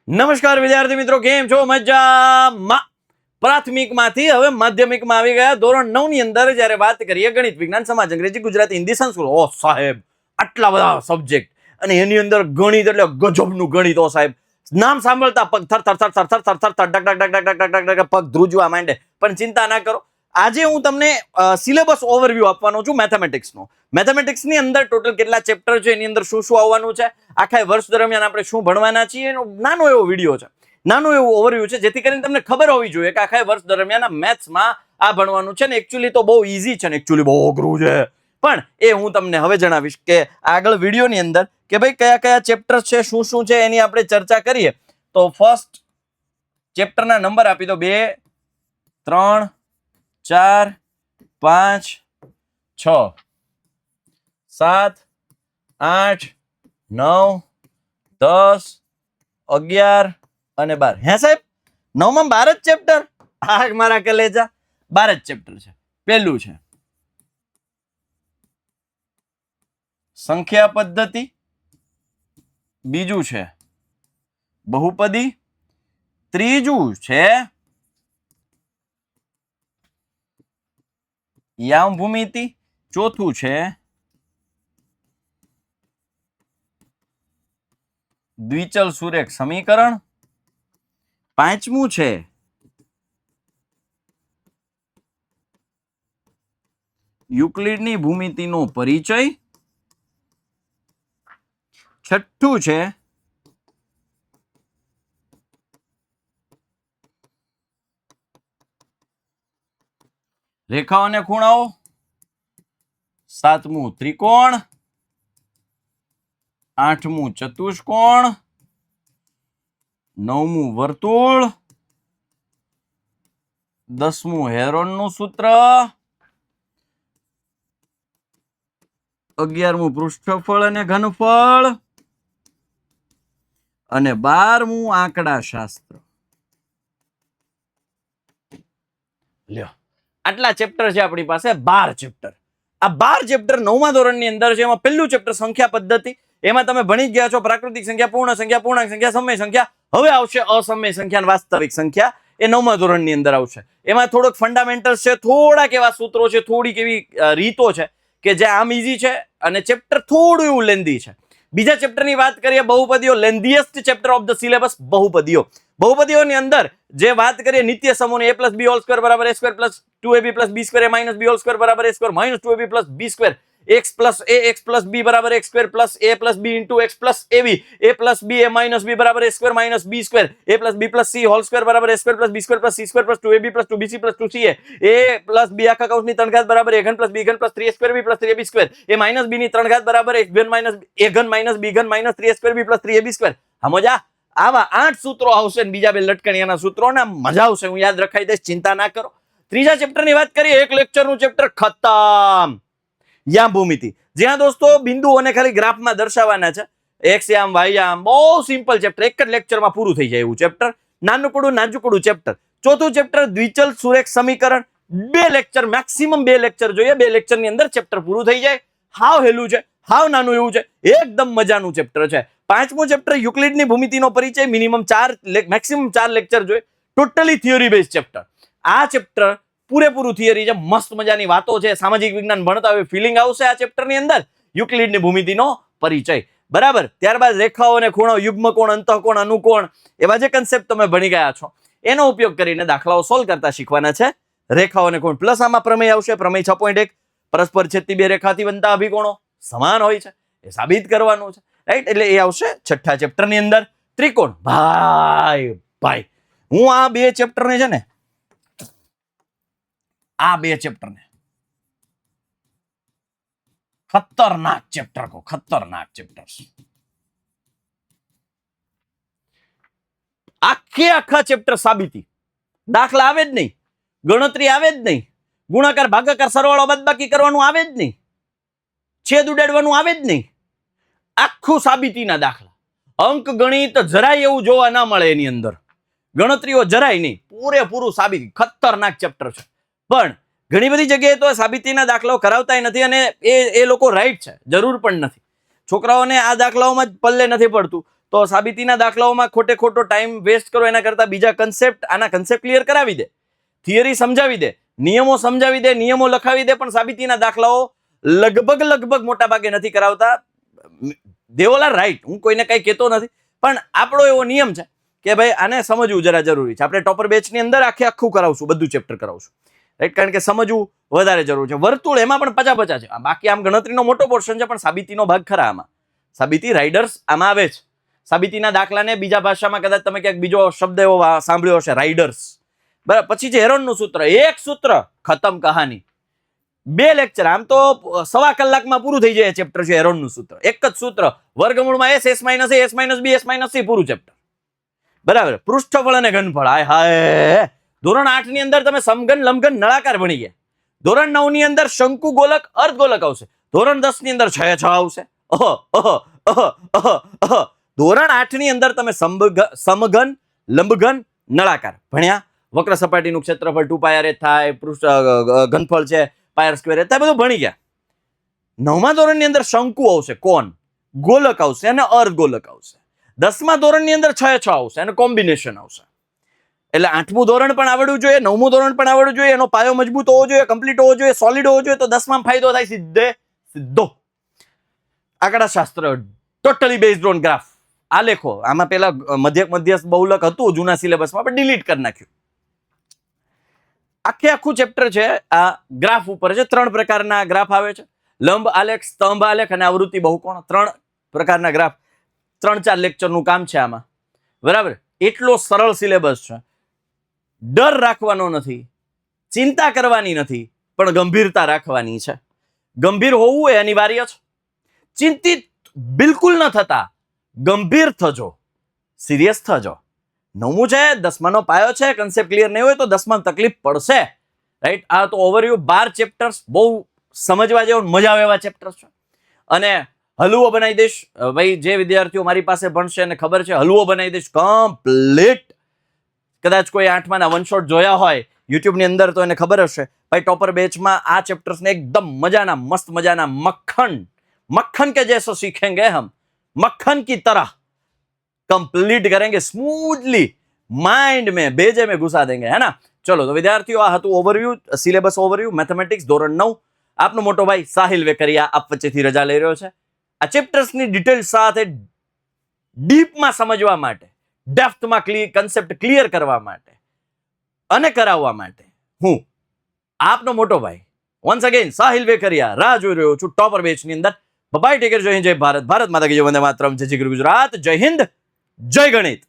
નમસ્કાર વિદ્યાર્થી મિત્રો, કેમ છો? મજામાં. પ્રાથમિકમાંથી હવે માધ્યમિકમાં આવી ગયા. ધોરણ 9 ની અંદર જ્યારે વાત કરીએ ગણિત, વિજ્ઞાન, સમાજ, અંગ્રેજી, ગુજરાતી, હિન્દી, સંસ્કૃત, ઓ સાહેબ આટલા બધા સબ્જેક્ટ, અને એની અંદર ગણિત એટલે ગજબનું ગણિત. ઓ સાહેબ, નામ સાંભળતા પગ થર થર થર થર થર થર થર ડક ડક ડક ડક ડક ડક પગ ધ્રુજવા માંડે. પણ ચિંતા ના કરો, આજે હું તમને સિલેબસ ઓવરવ્યુ આપવાનો છું મેથેમેટિક્સનો. મેથેમેટિક્સની અંદર ટોટલ કેટલા ચેપ્ટર છે, એની અંદર શું શું આવવાનું છે, આખા વર્ષ દરમિયાન આપણે શું ભણવાના છીએ, એનો નાનો એવો વિડીયો છે, નાનું એવું ઓવરવ્યુ છે, જેથી કરીને તમને ખબર હોવી જોઈએ કે આખા વર્ષ દરમિયાન મેથ્સમાં આ ભણવાનું છે ને. એકચ્યુઅલી તો બહુ ઈઝી છે ને એકચ્યુઅલી બહુ અઘરું છે, પણ એ હું તમને હવે જણાવીશ કે આગળ વિડીયોની અંદર કે ભાઈ કયા કયા ચેપ્ટર છે, શું શું છે, એની આપણે ચર્ચા કરીએ. તો ફર્સ્ટ ચેપ્ટરના નંબર આપી દો: 2, 3, 4, 5, 6, 7, 8, 9, 10, 11 અને 12. હે સાહેબ, 9માં 12 જ ચેપ્ટર? આ મારા કલેજા, 12 જ ચેપ્ટર છે. પહેલું છે સંખ્યા પદ્ધતિ, બીજું છે બહુપદી, ત્રીજું છે યામ ભૂમિતિ, ચોથું છે દ્વિચલ સુરેખ સમીકરણ, પાંચમું છે યુક્લિડની ભૂમિતિનો પરિચય, છઠ્ઠું છે રેખાઓ અને ખૂણાઓ, સાતમું ત્રિકોણ, આઠમું ચતુષ્કોણ, નવમું વર્તુળ, 10મું હેરોનનું સૂત્ર, 11મું પૃષ્ઠફળ અને ઘનફળ, અને 12મું આંકડા શાસ્ત્ર. લ્યો, આટલા ચેપ્ટર છે આપણી પાસે, 12 ચેપ્ટર. આ 12 ચેપ્ટર 9મા ધોરણની અંદર છે. એમાં પહેલું ચેપ્ટર સંખ્યા પદ્ધતિ, એમાં તમે ભણી ગયા છો પ્રાકૃતિક સંખ્યા, પૂર્ણ સંખ્યા, પૂર્ણાંક સંખ્યા, સમય સંખ્યા. હવે આવશે અસમય સંખ્યા અને વાસ્તવિક સંખ્યા. એ 9મા ધોરણની અંદર આવશે. એમાં થોડોક ફંડામેન્ટલ્સ છે, થોડાક એવા સૂત્રો છે, થોડીક એવી રીતો છે કે જે આમ ઈઝી છે, અને ચેપ્ટર થોડું એવું લેન્ધી છે. બીજા ચેપ્ટરની વાત કરીએ બહુપદીઓ, લેન્ધીએસ્ટ ચેપ્ટર ઓફ ધ સિલેબસ બહુપદીઓ. બહુપદીઓની અંદર જે વાત કરીએ નિત્ય સમૂહની, a + b હોલ સ્ક્વેર બરાબર a square plus 2ab plus b square a - b whole square બરાબર a square minus 2ab plus b square, x plus a x plus b બરાબર x square plus a plus b into x plus ab, a plus b a minus b બરાબર a square minus b square, a plus b plus c whole square બરાબર a square plus b square plus c square plus 2ab plus 2bc plus 2ca, a plus b આખા કૌંસની 3 ઘાત બરાબર a ઘન plus b ઘન plus 3a square b plus 3ab square, a minus b ની 3 ઘાત બરાબર a ઘન માઇનસ b ઘન minus 3a square b plus 3ab square. સમજ્યા? આવા 8 સૂત્રો આવશે, બીજા બે લટકણિયાના સૂત્રો, ને મજા આવશે, હું યાદ રખાઈ દઈશ, ચિંતા ના કરો. ત્રીજા ચેપ્ટરની વાત કરીએ, એક લેક્ચરનું ચેપ્ટર ખતમ, યામ ભૂમિતિ. જ્યાં દોસ્તો બિંદુઓને ખાલી ગ્રાફમાં દર્શાવવાના છે, એક્સ યામ વાય યામ, બહુ સિમ્પલ ચેપ્ટર, એક જ લેક્ચરમાં પૂરું થઈ જાય એવું ચેપ્ટર, નાજુકડું ચેપ્ટર. ચોથું ચેપ્ટર દ્વિચલ સુરેખ સમીકરણ, 2 લેક્ચર, મેક્સિમમ 2 લેક્ચર જોઈએ, 2 લેક્ચરની અંદર ચેપ્ટર પૂરું થઈ જાય. હાવ હેલું છે, હાવ નાનું એવું છે, એકદમ મજાનું ચેપ્ટર છે. પાંચમું ચેપ્ટર યુક્લિડની ભૂમિતિનો પરિચય, મિનિમમ 4 મેક્સિમમ 4 લેક્ચર જોઈએ, ટોટલી થિયરી બેઝ ચેપ્ટર. આ ચેપ્ટર પૂરેપૂરું થિયરી છે, મસ્ત મજાની વાતો છે, સામાજિક વિજ્ઞાન ભણતા હોય ફિલિંગ આવશે આ ચેપ્ટરની અંદર. યુક્લિડની ભૂમિતિનો પરિચય બરાબર. ત્યારબાદ રેખાઓ અને ખૂણાઓ, યુગ્મકોણ, અંતઃકોણ, અનુકોણ, એવા જે કન્સેપ્ટ તમે ભણી ગયા છો એનો ઉપયોગ કરીને દાખલાઓ સોલ્વ કરતા શીખવાના છે. રેખાઓ અને ખૂણ પ્લસ આમાં પ્રમેય આવશે, પ્રમેય 6.1, પરસ્પર છેદતી બે રેખાથી બનતા અભિકોણો સમાન હોય છે, એ સાબિત કરવાનું છે, રાઈટ? એટલે એ આવશે છઠ્ઠા ચેપ્ટરની અંદર. ત્રિકોણ, ભાઈ હું આ 2 ચેપ્ટરને છે ને, આ 2 ચેપ્ટરને ખતરનાક ચેપ્ટર કહો, ખતરનાક ચેપ્ટર. આખા ચેપ્ટર સાબિતી, દાખલા આવે જ નહીં, ગણતરી આવે જ નહીં, ગુણાકાર ભાગાકાર સરવાળો બાદબાકી કરવાનું આવે જ નહીં, છેદ ઉડાડવાનું આવે જ નહીં, આખું સાબિતીના દાખલા. અંક ગણિત જરાય એવું જોવા ના મળે એની અંદર, ગણતરીઓ જરાય નહીં, પૂરેપૂરું સાબિતી. ખતરનાક ચેપ્ટર છે, પણ ઘણી બધી જગ્યાએ તો સાબિતીના દાખલાઓ કરાવતા નથી, અને એ લોકો રાઈટ છે, જરૂર પણ નથી. છોકરાઓને આ દાખલાઓમાં જ પલ્લે નથી પડતું, તો સાબિતીના દાખલાઓમાં ખોટે ખોટો ટાઈમ વેસ્ટ કરો એના કરતા બીજા આના કન્સેપ્ટ ક્લિયર કરાવી દે, થિયરી સમજાવી દે, નિયમો સમજાવી દે, નિયમો લખાવી દે, પણ સાબિતીના દાખલાઓ લગભગ મોટા ભાગે નથી કરાવતા. દે ઓલ આર રાઈટ, હું કોઈને કઈ કહેતો નથી, પણ આપણો એવો નિયમ છે કે ભાઈ આને સમજવું જરા જરૂરી છે. આપણે ટોપર બેચની અંદર આખું કરાવશું, બધું ચેપ્ટર કરાવશું, રાઈટ, કારણ કે સમજવું વધારે જરૂર છે. વર્તુળ એમાં પણ 50-50 છે. બાકી આમ ગણતરીનો મોટો પોર્શન છે, પણ સાબિતીનો ભાગ ખરા આમાં. સાબિતી રાઇડર્સ આમાં આવે છે. સાબિતીના દાખલાને બીજા ભાષામાં કદાચ તમે ક્યાંક બીજો શબ્દ એવો સાંભળ્યો હશે, રાઇડર્સ. બરાબર. પછી છે હેરોનનું સૂત્ર, એક સૂત્ર ખતમ કહાની. 2 લેક્ચર, આમ તો 1.25 કલાકમાં પૂરું થઈ જાય ચેપ્ટર છે હેરોનનું સૂત્ર. એક જ સૂત્ર, વર્ગમૂળમાં s, s - a, s - b, s - c, પૂરું ચેપ્ટર. બરાબર. પૃષ્ઠફળ અને ઘનફળ, હાય હાય. ધોરણ 8 ની અંદર તમે સમઘન, લંબઘન, નળાકાર ભણી ગયા. ધોરણ 9 ની અંદર શંકુ, ગોલક, અર્ધગોલક આવશે. ધોરણ 10 ની અંદર 6 આવશે. ધોરણ 8 ની અંદર તમે સમઘન, લંબઘન, નળાકાર ભણ્યા. વક્ર સપાટીનું ક્ષેત્રફળ 2πr થાય, ઘનફળ છે πr સ્ક્વેર થાય, બધું ભણી ગયા. 9મા ધોરણની અંદર શંકુ આવશે, કોન, ગોલક આવશે અને અર્ધગોલક આવશે. 10મા ધોરણની અંદર 6 આવશે અને કોમ્બિનેશન આવશે. એટલે 8મું ધોરણ પણ આવડવું જોઈએ, 9મું ધોરણ પણ આવડવું જોઈએ, એનો પાયો મજબૂત હોવો જોઈએ, કમ્પ્લીટ હોવો જોઈએ, સોલિડ હોવો જોઈએ, તો 10માં ફાયદો થાય સીધો. આંકડાશાસ્ત્ર ટોટલી બેઝડ ઓન ગ્રાફ. આલેખો, આમાં પેલા મધ્યસ્થ બહુલક હતું જૂના સિલેબસમાં, પણ ડિલીટ કરી નાખ્યું. આખું ચેપ્ટર છે આ ગ્રાફ ઉપર છે. 3 પ્રકારના ગ્રાફ આવે છે, લંબ આલેખ, સ્તંભ આલેખ અને આવૃત્તિ બહુકોણ. 3 પ્રકારના ગ્રાફ, 3-4 લેક્ચરનું કામ છે આમાં. બરાબર. એટલો સરળ સિલેબસ છે. ડર રાખવાનો નથી, ચિંતા કરવાની નથી, પણ ગંભીરતા રાખવાની છે. ગંભીર હોવું એ અનિવાર્ય છે. ચિંતિત બિલકુલ ન થતા, ગંભીર થજો, સિરિયસ થજો. 9મું છે, 10માનો પાયો છે, કન્સેપ્ટ ક્લિયર નહીં હોય તો 10માં તકલીફ પડશે, રાઈટ. આ તો ઓવરવ્યુ 12 ચેપ્ટર્સ, બહુ સમજવા જેવો, મજા આવે એવા ચેપ્ટર્સ છે. અને હલવો બનાવી દઈશ ભાઈ, જે વિદ્યાર્થીઓ મારી પાસે ભણશે અને ખબર છે, હલવો બનાવી દઈશ કમ્પ્લીટ. કદાચ કોઈ 8માના વન શોટ જોયા હોય યુટ્યુબ ની અંદર તો એને ખબર હશે ભાઈ, ટોપર બેચમાં આ ચેપ્ટર્સને એકદમ મજાના, મસ્ત મજાના मक्खन के जैसा सीखेंगे हम, मक्खन की तरह कंप्लीट करेंगे स्मूथली, माइंड में, बेजे में घुसा देंगे, है ना. चलो तो विद्यार्थियों, आ હતું ઓવરવ્યુ, સિલેબસ ઓવરવ્યુ, મેથેમેટિક્સ ધોરણ 9. આપનો મોટો ભાઈ સાહિલ વેકરિયા આપ વચ્ચેથી રજા લઈ રહ્યો છે. આ ચેપ્ટર્સની ડિટેલ સાથે ડીપમાં સમજવા માટે, ડેપ્થમાં કન્સેપ્ટ ક્લિયર કરવા માટે અને કરાવવા માટે હું આપનો મોટો ભાઈ વન્સ અગેન સાહિલ વેકરિયા રાહ જોઈ રહ્યો છું ટોપર બેચની અંદર. Bye, take care. જય હિન્દ, જય ભારત, ભારત માતા કી જય, વંદે માતરમ, જય શ્રી ગુજરાત, જય હિન્દ, જય ગણિત.